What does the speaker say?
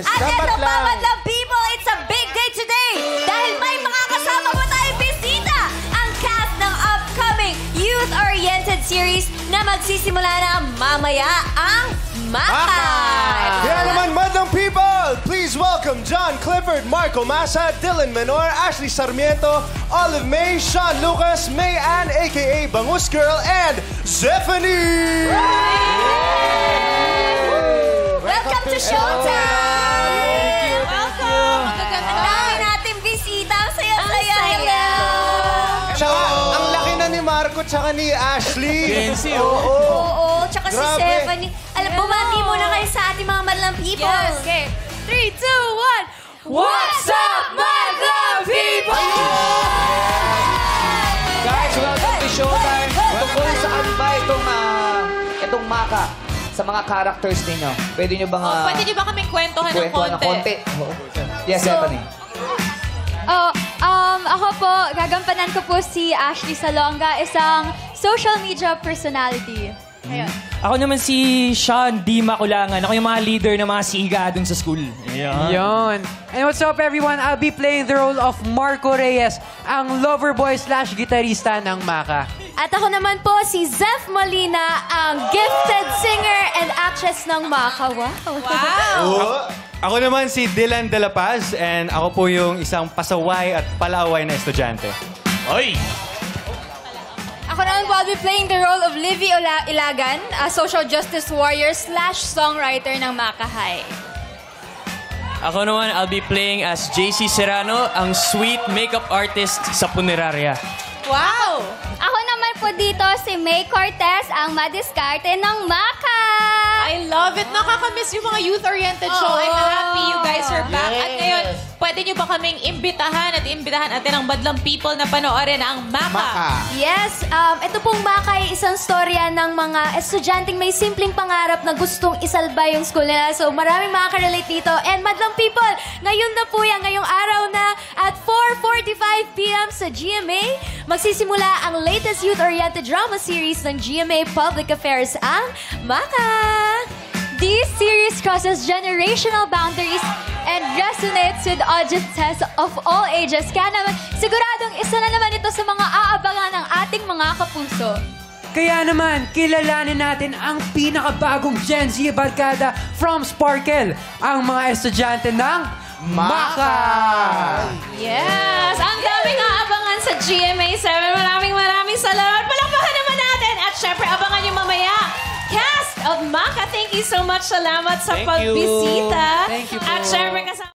Yes! At Dapat ito pa, lang! madlang people, it's a big day today! Dahil may makakasama pa tayong bisita! Ang cast ng upcoming youth-oriented series na magsisimula na mamaya ang Maka! Kaya naman, madlang people, please welcome John Clifford, Marco Massa, Dylan Menor, Ashley Sarmiento, Olive May, Sean Lucas, May Ann, a.k.a. Bangus Girl, and Zephanie! Welcome to Showtime! Welcome! Ang dami natin bisita. Ang saya-saya. Hello! Tsaka, ang laki na ni Marco tsaka ni Ashley. Kenzie, Oo, tsaka si Grabe. Stephanie. Alam, bumati muna kayo sa ating mga madlang people. Yes. Okay. 3, 2, 1. What's up, madlang people? Guys, welcome to Showtime. Tungkol saan ba itong Maka sa mga characters ninyo? Pwede nyo bang Pwede niyo ba kaming kwentuhan ng kwentuhan ng konti? Yes, Stephanie. Ako po, gagampanan ko po si Ashley Salonga, isang social media personality. Ayun. Ako naman si Sean D. Makulangan. Ako yung mga leader ng mga siga dun sa school. Yon. And what's up, everyone? I'll be playing the role of Marco Reyes, ang lover boy / gitarista ng Maka. At ako naman po si Zeph Molina, ang gifted singer and actress ng Maka. Wow! Ako naman si Dylan De La Paz and ako po yung isang pasaway at palaaway na estudyante. Oy! Ako naman po, I'll be playing the role of Livy Ilagan, a social justice warrior / songwriter ng Maka High. Ako naman, I'll be playing as JC Serrano, ang sweet makeup artist sa Puneraria. Wow! Ako naman po dito si May Cortez, ang madiskarte ng Maka. I love it. Nakakamiss yung mga youth-oriented show. I'm happy you guys are back. At ngayon, pwede niyo ba kaming imbitahan natin ang badlang people na panoorin ang Maka? Yes, ito pong Maka ay isang storya ng mga estudyanteng may simpleng pangarap na gustong isalba yung school nila. So maraming makaka-relate dito. And madlang people, ngayon na po yan, ngayong araw na at 4:45 p.m. sa GMA, magsisimula ang latest youth-oriented drama series ng GMA Public Affairs, ang Maka! This series crosses generational boundaries and resonates with audiences of all ages. Kaya naman, siguradong isa na naman ito sa mga aabangan ng ating mga kapuso. Kaya naman, kilalanin natin ang pinakabagong Gen Z barkada from Sparkle, ang mga estudyante ng Maka! Yes! Ang daming aabangan sa GMA 7. Maraming salamat. Palakpakan naman natin. At syempre, abangan nyo mamaya. Cast of Maka, thank you so much. Salamat sa pagbisita. Thank you po. At syempre, kasama